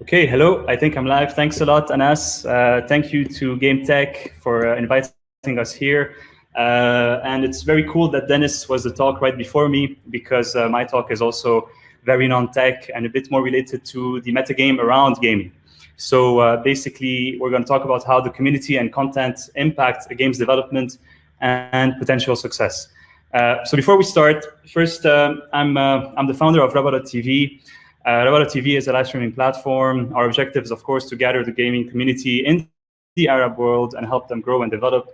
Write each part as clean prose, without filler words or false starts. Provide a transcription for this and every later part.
Okay, hello. I think I'm live. Thanks a lot, Anas. Thank you to Game Tech for inviting us here. And it's very cool that Dennis was the talk right before me because my talk is also very non-tech and a bit more related to the metagame around gaming. So basically, we're going to talk about how the community and content impact a game's development and potential success. So before we start, first, I'm the founder of Rabada.tv. Rabada.tv is a live streaming platform. Our objective is, of course, to gather the gaming community in the Arab world and help them grow and develop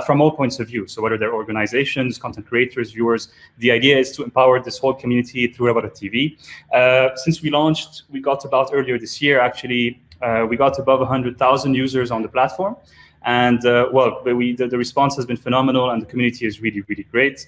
from all points of view. So whether they're organizations, content creators, viewers, the idea is to empower this whole community through Rabada.tv. Since we launched, we got about earlier this year, actually, we got above 100,000 users on the platform. And the response has been phenomenal and the community is really, really great.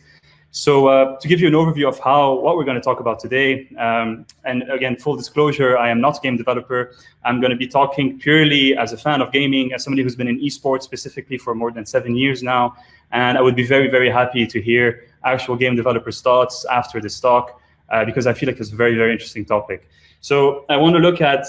So to give you an overview of what we're going to talk about today, and again, full disclosure, I am not a game developer. I'm going to be talking purely as a fan of gaming, as somebody who's been in esports specifically for more than 7 years now. And I would be very, very happy to hear actual game developers' thoughts after this talk, because I feel like it's a very, very interesting topic. So I want to look at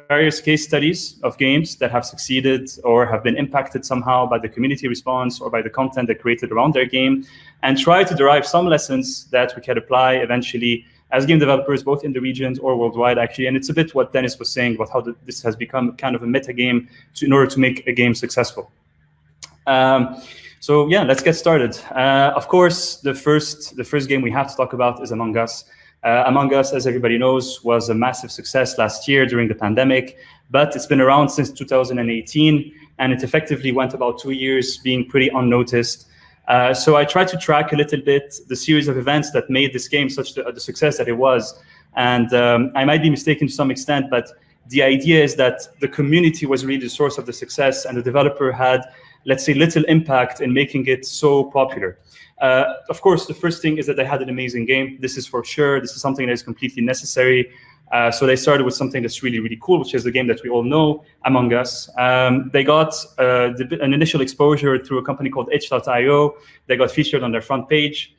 various case studies of games that have succeeded or have been impacted somehow by the community response or by the content they created around their game, and try to derive some lessons that we can apply eventually as game developers, both in the regions or worldwide, actually. And it's a bit what Dennis was saying about how this has become kind of a meta game in order to make a game successful. So yeah, let's get started. Of course, the first game we have to talk about is Among Us. Among Us, as everybody knows, was a massive success last year during the pandemic, but it's been around since 2018, and it effectively went about 2 years being pretty unnoticed. So I tried to track a little bit the series of events that made this game such the success that it was. And I might be mistaken to some extent, but the idea is that the community was really the source of the success, and the developer had, let's say, little impact in making it so popular. Of course, the first thing is that they had an amazing game. This is for sure. This is something that is completely necessary. So they started with something that's really, really cool, which is the game that we all know, Among Us. They got an initial exposure through a company called itch.io. They got featured on their front page.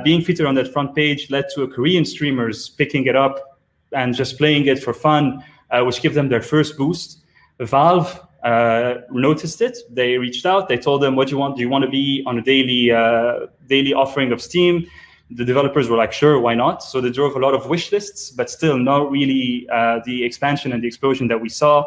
Being featured on that front page led to Korean streamers picking it up and just playing it for fun, which gave them their first boost. Valve noticed it. They reached out. They told them, what do you want? Do you want to be on a daily offering of Steam? The developers were like, sure, why not? So they drove a lot of wish lists, but still not really the expansion and the explosion that we saw.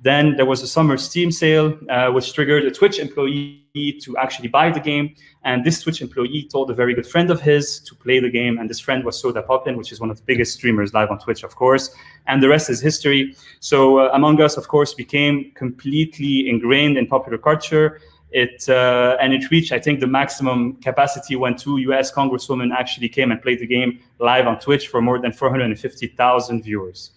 Then there was a summer Steam sale, which triggered a Twitch employee to actually buy the game. And this Twitch employee told a very good friend of his to play the game. And this friend was Soda Poppin, which is one of the biggest streamers live on Twitch, of course. And the rest is history. So Among Us, of course, became completely ingrained in popular culture. And it reached, I think, the maximum capacity when 2 US congresswomen actually came and played the game live on Twitch for more than 450,000 viewers.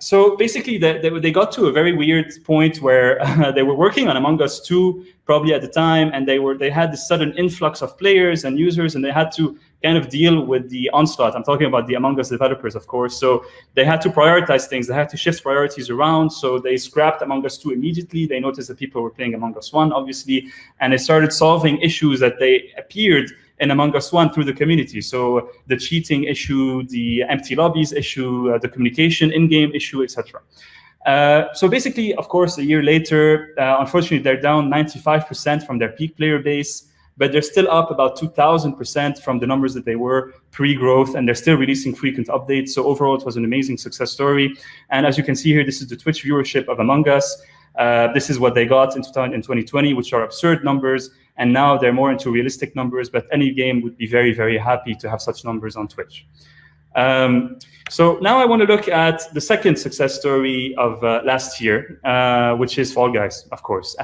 So basically, they got to a very weird point where they were working on Among Us 2 probably at the time, and they had this sudden influx of players and users, and they had to kind of deal with the onslaught. I'm talking about the Among Us developers, of course. So they had to prioritize things. They had to shift priorities around. So they scrapped Among Us 2 immediately. They noticed that people were playing Among Us 1, obviously, and they started solving issues that they appeared in Among Us 1 through the community. So the cheating issue, the empty lobbies issue, the communication in-game issue, etc. So basically, of course, a year later, unfortunately, they're down 95% from their peak player base, but they're still up about 2,000% from the numbers that they were pre-growth, and they're still releasing frequent updates. So overall, it was an amazing success story. And as you can see here, this is the Twitch viewership of Among Us. This is what they got in 2020, which are absurd numbers. And now they're more into realistic numbers, but any game would be very, very happy to have such numbers on Twitch. So now I want to look at the second success story of last year, which is Fall Guys, of course.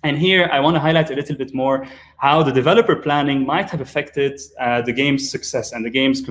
And here I want to highlight a little bit more how the developer planning might have affected the game's success and the game's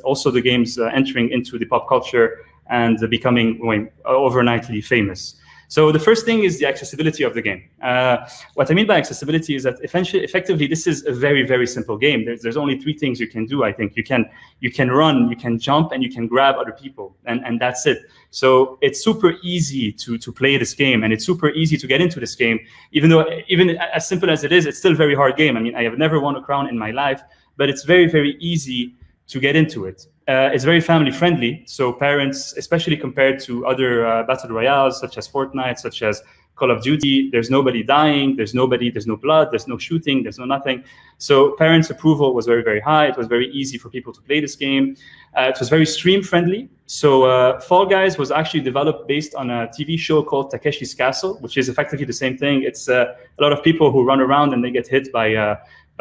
also the game's entering into the pop culture and becoming overnightly famous. So the first thing is the accessibility of the game. What I mean by accessibility is that effectively, this is a very, very simple game. There's only 3 things you can do, I think. You can run, you can jump, and you can grab other people, and that's it. So it's super easy to play this game, and it's super easy to get into this game, even as simple as it is, it's still a very hard game. I mean, I have never won a crown in my life, but it's very, very easy to get into it. It's very family friendly, so parents, especially compared to other battle royales such as Fortnite, such as Call of Duty, there's nobody dying, there's no blood, there's no shooting, there's no nothing. So parents' approval was very, very high. It was very easy for people to play this game. It was very stream friendly. So Fall Guys was actually developed based on a TV show called Takeshi's Castle, which is effectively the same thing. It's a lot of people who run around and they get hit by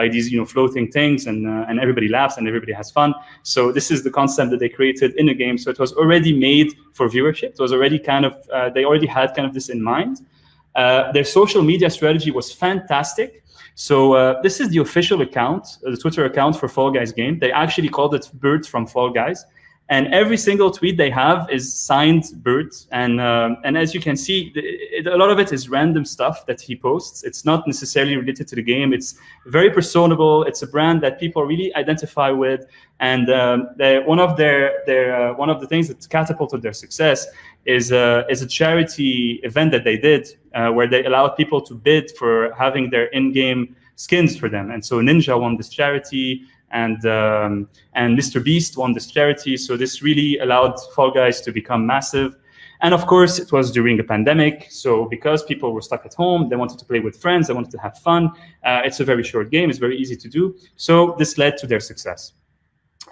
these floating things, and everybody laughs and everybody has fun. So this is the concept that they created in a game. So it was already made for viewership. It was already they already had kind of this in mind. Their social media strategy was fantastic. So this is the official account, the Twitter account for Fall Guys game. They actually called it Bert from Fall Guys. And every single tweet they have is signed Bert. And as you can see, a lot of it is random stuff that he posts. It's not necessarily related to the game. It's very personable. It's a brand that people really identify with. And one of the things that catapulted their success is a charity event that they did where they allowed people to bid for having their in-game skins for them. And so Ninja won this charity, and Mr. Beast won this charity. So this really allowed Fall Guys to become massive. And of course, it was during a pandemic. So because people were stuck at home, they wanted to play with friends, they wanted to have fun. It's a very short game, it's very easy to do. So this led to their success.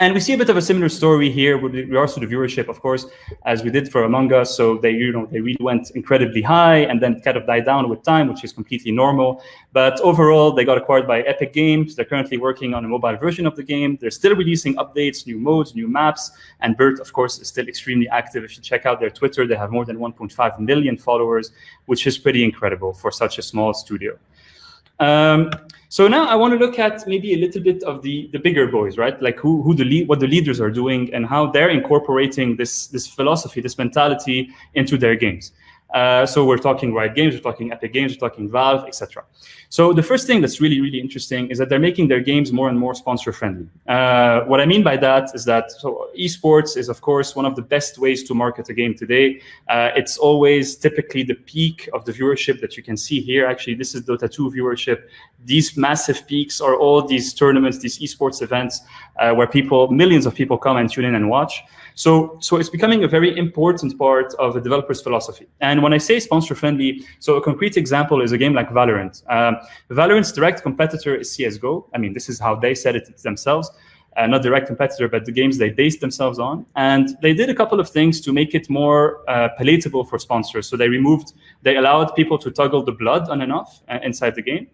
And we see a bit of a similar story here with regards to the viewership, of course, as we did for Among Us. So they really went incredibly high and then kind of died down with time, which is completely normal. But overall, they got acquired by Epic Games. They're currently working on a mobile version of the game. They're still releasing updates, new modes, new maps. And Bert, of course, is still extremely active. If you check out their Twitter, they have more than 1.5 million followers, which is pretty incredible for such a small studio. So now I want to look at maybe a little bit of the bigger boys, right? Like what the leaders are doing and how they're incorporating this philosophy, this mentality into their games. So we're talking Riot Games, we're talking Epic Games, we're talking Valve, etc. So the first thing that's really, really interesting is that they're making their games more and more sponsor-friendly. What I mean by that is that esports is, of course, one of the best ways to market a game today. It's always typically the peak of the viewership that you can see here. Actually, this is Dota 2 viewership. These massive peaks are all these tournaments, these esports events where millions of people come and tune in and watch. So it's becoming a very important part of a developer's philosophy. And when I say sponsor-friendly, so a concrete example is a game like Valorant. Valorant's direct competitor is CSGO. I mean, this is how they said it themselves. Not direct competitor, but the games they based themselves on. And they did a couple of things to make it more palatable for sponsors. So they allowed people to toggle the blood on and off inside the game.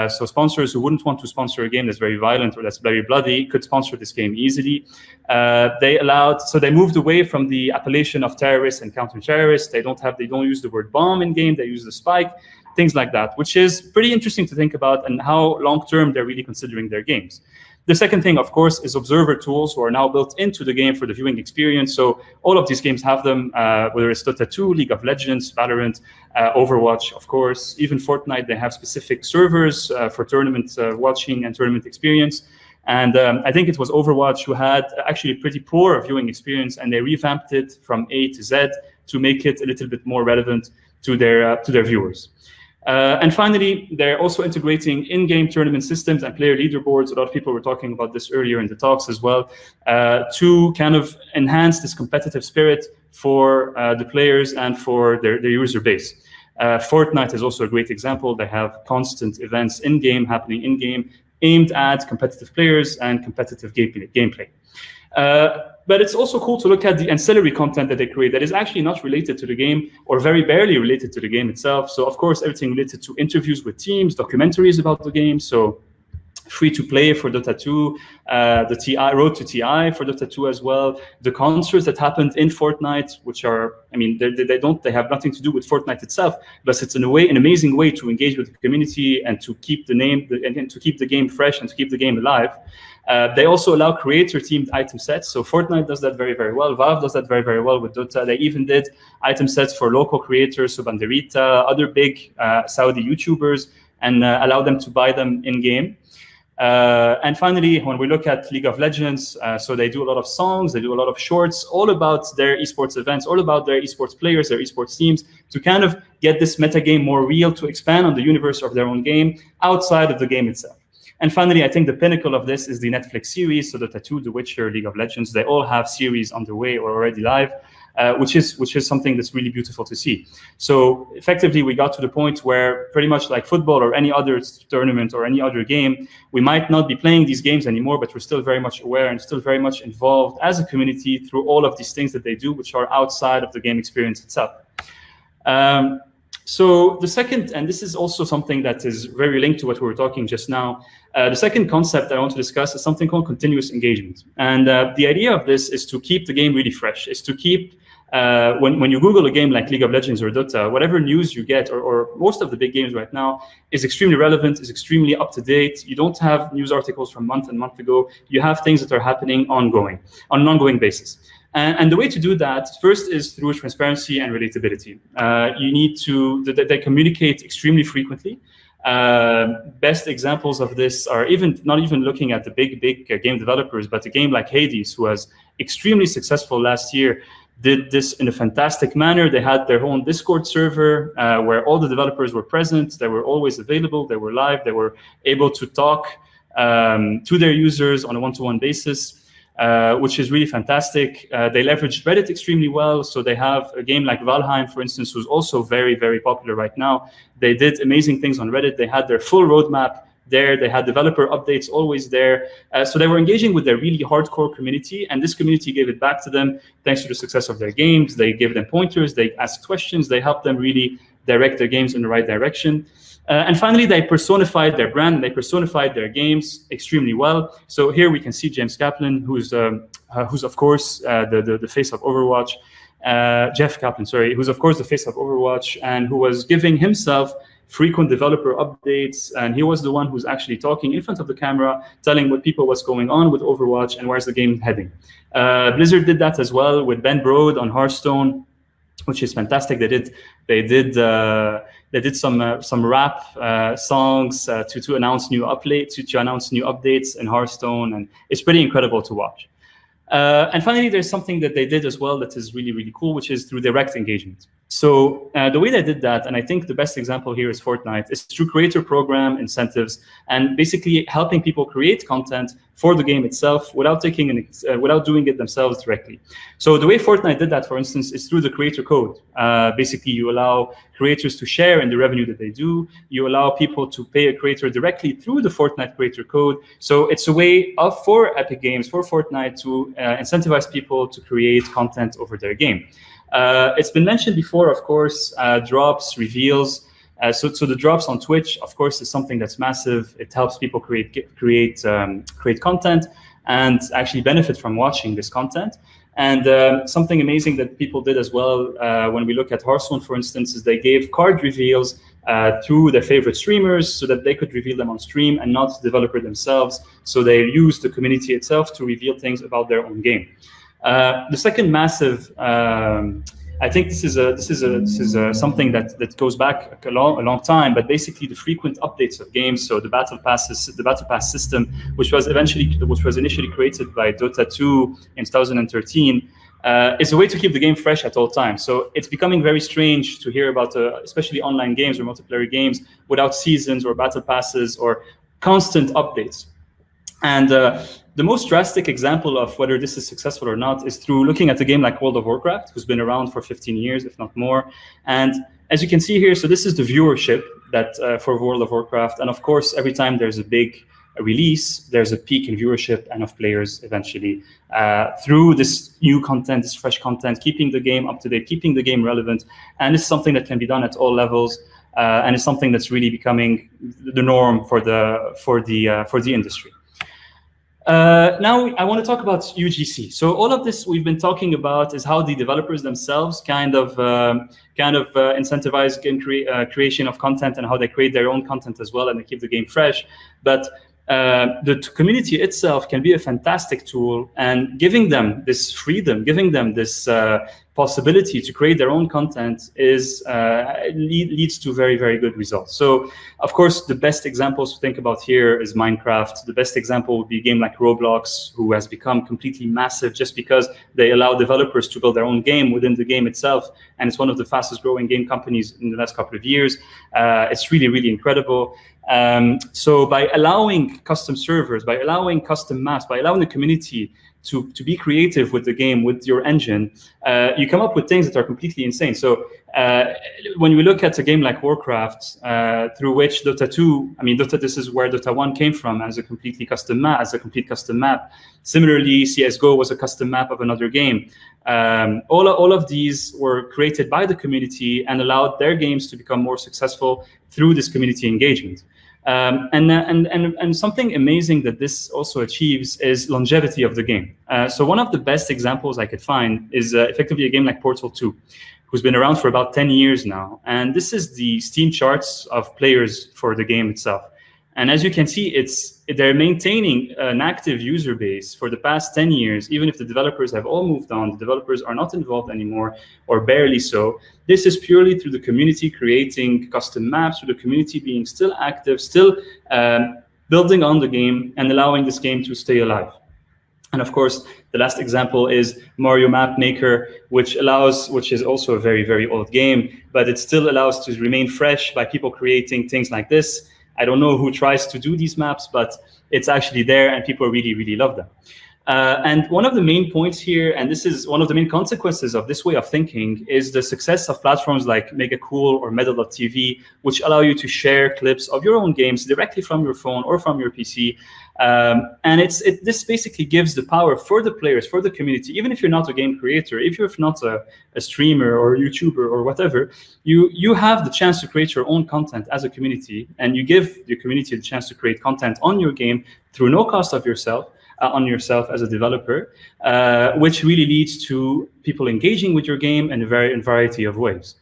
So sponsors who wouldn't want to sponsor a game that's very violent or that's very bloody could sponsor this game easily. They moved away from the appellation of terrorists and counter-terrorists. They don't use the word bomb in game. They use the spike, things like that, which is pretty interesting to think about and how long-term they're really considering their games. The second thing, of course, is observer tools who are now built into the game for the viewing experience. So all of these games have them, whether it's Dota 2, League of Legends, Valorant, Overwatch, of course. Even Fortnite, they have specific servers for tournament watching and tournament experience. And I think it was Overwatch who had actually a pretty poor viewing experience, and they revamped it from A to Z to make it a little bit more relevant to their viewers. And finally, they're also integrating in-game tournament systems and player leaderboards. A lot of people were talking about this earlier in the talks as well, to kind of enhance this competitive spirit for the players and for their user base. Fortnite is also a great example. They have constant events in-game, happening in-game, aimed at competitive players and competitive gameplay. But it's also cool to look at the ancillary content that they create that is actually not related to the game or very barely related to the game itself. So, of course, everything related to interviews with teams, documentaries about the game. So free-to-play for Dota 2, the TI Road to TI for Dota 2 as well. The concerts that happened in Fortnite, which are, I mean, they have nothing to do with Fortnite itself, but it's in a way an amazing way to engage with the community and to keep and to keep the game fresh and to keep the game alive. They also allow creator-themed item sets. So Fortnite does that very, very well. Valve does that very, very well with Dota. They even did item sets for local creators, so Banderita, other big Saudi YouTubers, and allow them to buy them in-game. And finally, when we look at League of Legends, so they do a lot of songs, they do a lot of shorts, all about their esports events, all about their esports players, their esports teams, to kind of get this metagame more real, to expand on the universe of their own game outside of the game itself. And finally, I think the pinnacle of this is the Netflix series. So Dota 2, The Witcher, League of Legends, they all have series underway or already live, which is something that's really beautiful to see. So effectively, we got to the point where pretty much like football or any other tournament or any other game, we might not be playing these games anymore, but we're still very much aware and still very much involved as a community through all of these things that they do, which are outside of the game experience itself. So the second, and this is also something that is very linked to what we were talking just now, the second concept I want to discuss is something called continuous engagement. And the idea of this is to keep the game really fresh, is to keep, when you Google a game like League of Legends or Dota, whatever news you get, or most of the big games right now, is extremely relevant, is extremely up to date. You don't have news articles from month ago. You have things that are happening on an ongoing basis. And the way to do that first is through transparency and relatability. You need to, they communicate extremely frequently. Best examples of this are not even looking at the big game developers, but a game like Hades, who was extremely successful last year, did this in a fantastic manner. They had their own Discord server where all the developers were present. They were always available. They were live. They were able to talk to their users on a one-to-one basis. Which is really fantastic. They leveraged Reddit extremely well. So they have a game like Valheim, for instance, who's also very, very popular right now. They did amazing things on Reddit. They had their full roadmap there. They had developer updates always there. So they were engaging with their really hardcore community, and this community gave it back to them thanks to the success of their games. They gave them pointers. They asked questions. They helped them really direct their games in the right direction. And finally, they personified their brand and they personified their games extremely well. So here we can see James Kaplan, who's of course the face of Overwatch, Jeff Kaplan, sorry, who's of course the face of Overwatch, and who was giving himself frequent developer updates, and he was the one who's actually talking in front of the camera, telling what people what's going on with Overwatch and where's the game heading. Blizzard did that as well with Ben Brode on Hearthstone, which is fantastic. They did some rap songs to announce new updates in Hearthstone, and it's pretty incredible to watch. And finally, there's something that they did as well that is really, really cool, which is through direct engagement. So the way they did that, and I think the best example here is Fortnite, is through creator program incentives and basically helping people create content for the game itself without doing it themselves directly. So the way Fortnite did that, for instance, is through the creator code. Basically, you allow creators to share in the revenue that they do. You allow people to pay a creator directly through the Fortnite creator code. So it's a way for Epic Games, for Fortnite, to incentivize people to create content over their game. It's been mentioned before, of course, drops, reveals. So the drops on Twitch, of course, is something that's massive. It helps people create content and actually benefit from watching this content. And something amazing that people did as well, when we look at Hearthstone, for instance, is they gave card reveals through their favorite streamers so that they could reveal them on stream and not the developer themselves. So they used the community itself to reveal things about their own game. The second massive, I think this is something that goes back a long time, but basically the frequent updates of games. So the battle pass system, which was initially created by Dota 2 in 2013, is a way to keep the game fresh at all times. So it's becoming very strange to hear about, especially online games or multiplayer games, without seasons or battle passes or constant updates. And the most drastic example of whether this is successful or not is through looking at a game like World of Warcraft, who's been around for 15 years, if not more. And as you can see here, so this is the viewership that for World of Warcraft. And of course, every time there's a big release, there's a peak in viewership and of players eventually through this new content, this fresh content, keeping the game up to date, keeping the game relevant. And it's something that can be done at all levels. And it's something that's really becoming the norm for the industry. Now I want to talk about UGC. So all of this we've been talking about is how the developers themselves kind of incentivize game creation of content and how they create their own content as well and they keep the game fresh. But the community itself can be a fantastic tool, and giving them this freedom, giving them this possibility to create their own content leads to very, very good results. So, of course, the best examples to think about here is Minecraft. The best example would be a game like Roblox, who has become completely massive just because they allow developers to build their own game within the game itself. And it's one of the fastest growing game companies in the last couple of years. It's really, really incredible. So by allowing custom servers, by allowing custom maps, by allowing the community to be creative with the game, with your engine, you come up with things that are completely insane. So when we look at a game like Warcraft, through which Dota 2, this is where Dota 1 came from as a complete custom map. Similarly, CSGO was a custom map of another game. All of these were created by the community and allowed their games to become more successful through this community engagement. And something amazing that this also achieves is longevity of the game. So one of the best examples I could find is effectively a game like Portal 2, who's been around for about 10 years now. And this is the Steam charts of players for the game itself. And as you can see, they're maintaining an active user base for the past 10 years, even if the developers have all moved on, the developers are not involved anymore, or barely so. This is purely through the community creating custom maps, through the community being still active, still building on the game and allowing this game to stay alive. And of course, the last example is Mario Map Maker, which is also a very, very old game, but it still allows to remain fresh by people creating things like this. I don't know who tries to do these maps, but it's actually there and people really, really love them. And one of the main points here, and this is one of the main consequences of this way of thinking, is the success of platforms like Megacool or Medal.tv, which allow you to share clips of your own games directly from your phone or from your PC. And this basically gives the power for the players, for the community, even if you're not a game creator, if you're not a streamer or a YouTuber or whatever, you have the chance to create your own content as a community, and you give your community the chance to create content on your game through no cost of yourself, on yourself as a developer, which really leads to people engaging with your game in a variety of ways.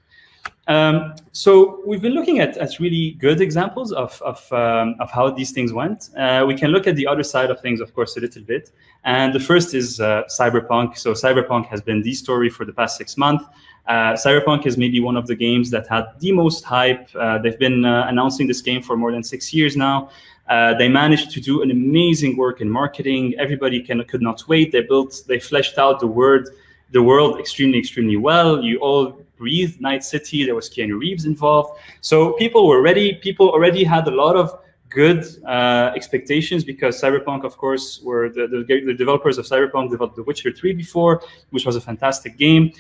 So we've been looking at really good examples of how these things went. We can look at the other side of things, of course, a little bit. And the first is Cyberpunk. So Cyberpunk has been the story for the past 6 months. Cyberpunk is maybe one of the games that had the most hype. They've been announcing this game for more than 6 years now. They managed to do an amazing work in marketing. Everybody could not wait. They fleshed out the world extremely, extremely well. You all breathed Night City. There was Keanu Reeves involved. So people were ready. People already had a lot of good expectations because Cyberpunk, of course, were the developers of Cyberpunk developed The Witcher 3 before, which was a fantastic game.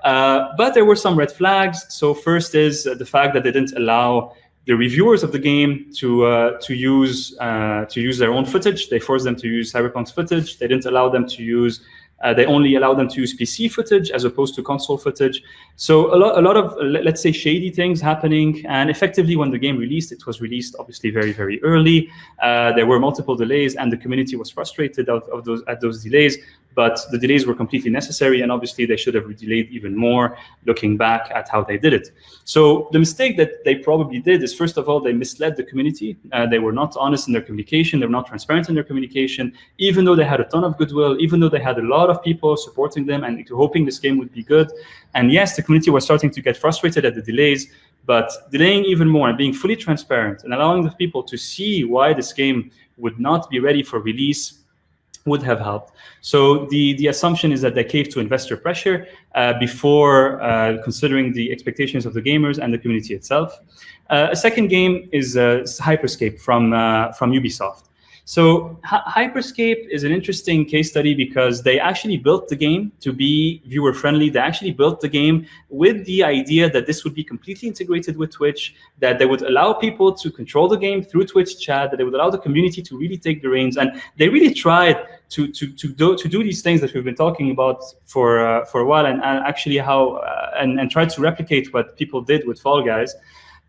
But there were some red flags. So first is the fact that they didn't allow the reviewers of the game to use their own footage. They forced them to use Cyberpunk's footage. They didn't allow them to use. They only allowed them to use PC footage as opposed to console footage. So a lot of, let's say, shady things happening. And effectively, when the game released, it was released obviously very, very early. There were multiple delays, and the community was frustrated at those delays. But the delays were completely necessary, and obviously they should have delayed even more, looking back at how they did it. So the mistake that they probably did is, first of all, they misled the community. They were not honest in their communication. They were not transparent in their communication, even though they had a ton of goodwill, even though they had a lot of people supporting them and hoping this game would be good. And yes, the community was starting to get frustrated at the delays, but delaying even more and being fully transparent and allowing the people to see why this game would not be ready for release would have helped. So the assumption is that they caved to investor pressure before considering the expectations of the gamers and the community itself. A second game is Hyperscape from Ubisoft. So Hyperscape is an interesting case study because they actually built the game to be viewer friendly. They actually built the game with the idea that this would be completely integrated with Twitch, that they would allow people to control the game through Twitch chat, that they would allow the community to really take the reins. And they really tried to do these things that we've been talking about for a while, and actually and tried to replicate what people did with Fall Guys.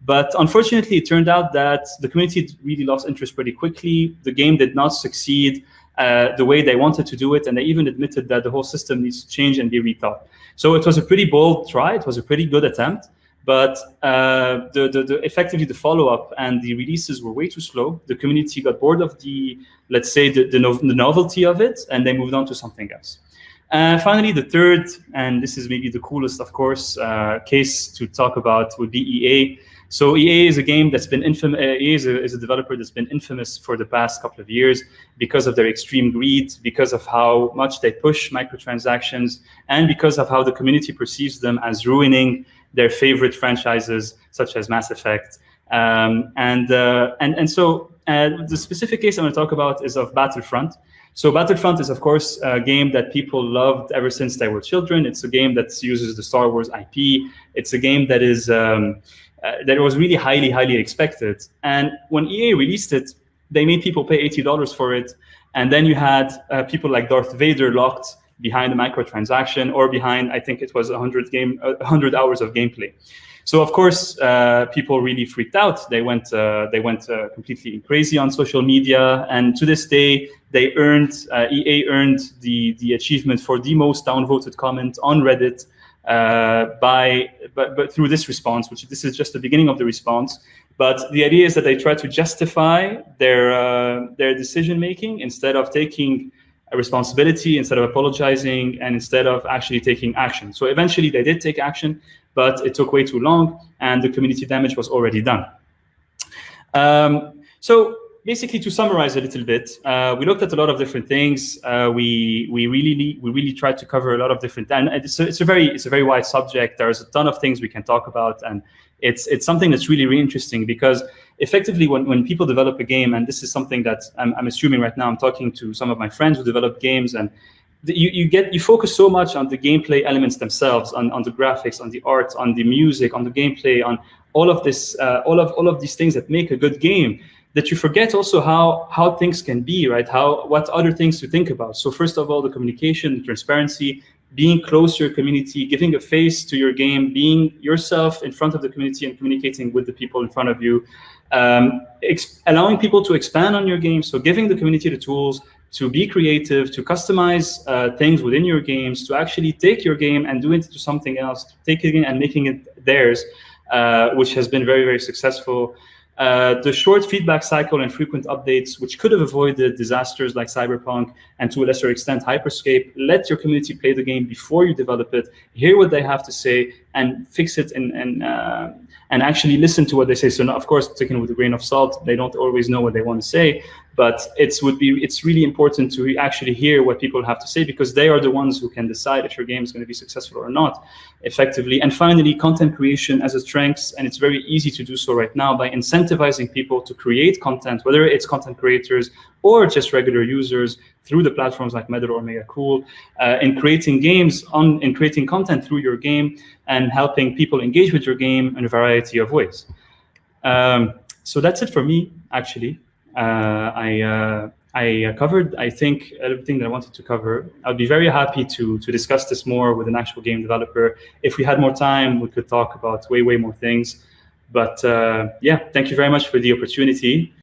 But unfortunately, it turned out that the community really lost interest pretty quickly. The game did not succeed the way they wanted to do it, and they even admitted that the whole system needs to change and be rethought. So it was a pretty bold try. It was a pretty good attempt, but effectively the follow-up and the releases were way too slow. The community got bored of the novelty of it, and they moved on to something else. Finally, the third, and this is maybe the coolest, of course, case to talk about would be EA. So EA is a game that's been infamous. EA is a developer that's been infamous for the past couple of years because of their extreme greed, because of how much they push microtransactions, and because of how the community perceives them as ruining their favorite franchises, such as Mass Effect. So the specific case I'm going to talk about is of Battlefront. So Battlefront is, of course, a game that people loved ever since they were children. It's a game that uses the Star Wars IP. It's a game that is that was really highly expected. And when EA released it, they made people pay $80 for it. And then you had people like Darth Vader locked behind a microtransaction or behind, I think it was 100 hours of gameplay. So of course, people really freaked out. They went completely crazy on social media, and to this day, they EA earned the achievement for the most downvoted comment on Reddit but through this response, which this is just the beginning of the response. But the idea is that they try to justify their decision making instead of taking a responsibility, instead of apologizing, and instead of actually taking action. So eventually, they did take action, but it took way too long, and the community damage was already done. So basically, to summarize a little bit, we looked at a lot of different things. We really tried to cover a lot of different, and it's a very wide subject. There's a ton of things we can talk about, and it's something that's really interesting because effectively, when people develop a game, and this is something that I'm assuming right now, I'm talking to some of my friends who develop games, and you focus so much on the gameplay elements themselves, on the graphics, on the art, on the music, on the gameplay, on all of this, all of these things that make a good game, that you forget also how things can be, right? What other things to think about. So first of all, the communication, the transparency, being close to your community, giving a face to your game, being yourself in front of the community and communicating with the people in front of you, allowing people to expand on your game. So giving the community the tools to be creative, to customize things within your games, to actually take your game and do it into something else, to take it in and making it theirs, which has been very successful. The short feedback cycle and frequent updates, which could have avoided disasters like Cyberpunk and to a lesser extent Hyperscape. Let your community play the game before you develop it, hear what they have to say, and fix it and actually listen to what they say. So of course, taken with a grain of salt, they don't always know what they want to say, but it's really important to actually hear what people have to say, because they are the ones who can decide if your game is going to be successful or not, effectively. And finally, content creation as a strength, and it's very easy to do so right now by incentivizing people to create content, whether it's content creators or just regular users, through the platforms like Medal or Mega Cool, in creating in creating content through your game and helping people engage with your game in a variety of ways. So that's it for me, actually. I covered, I think, everything that I wanted to cover. I'd be very happy to discuss this more with an actual game developer. If we had more time, we could talk about way more things. But yeah, thank you very much for the opportunity.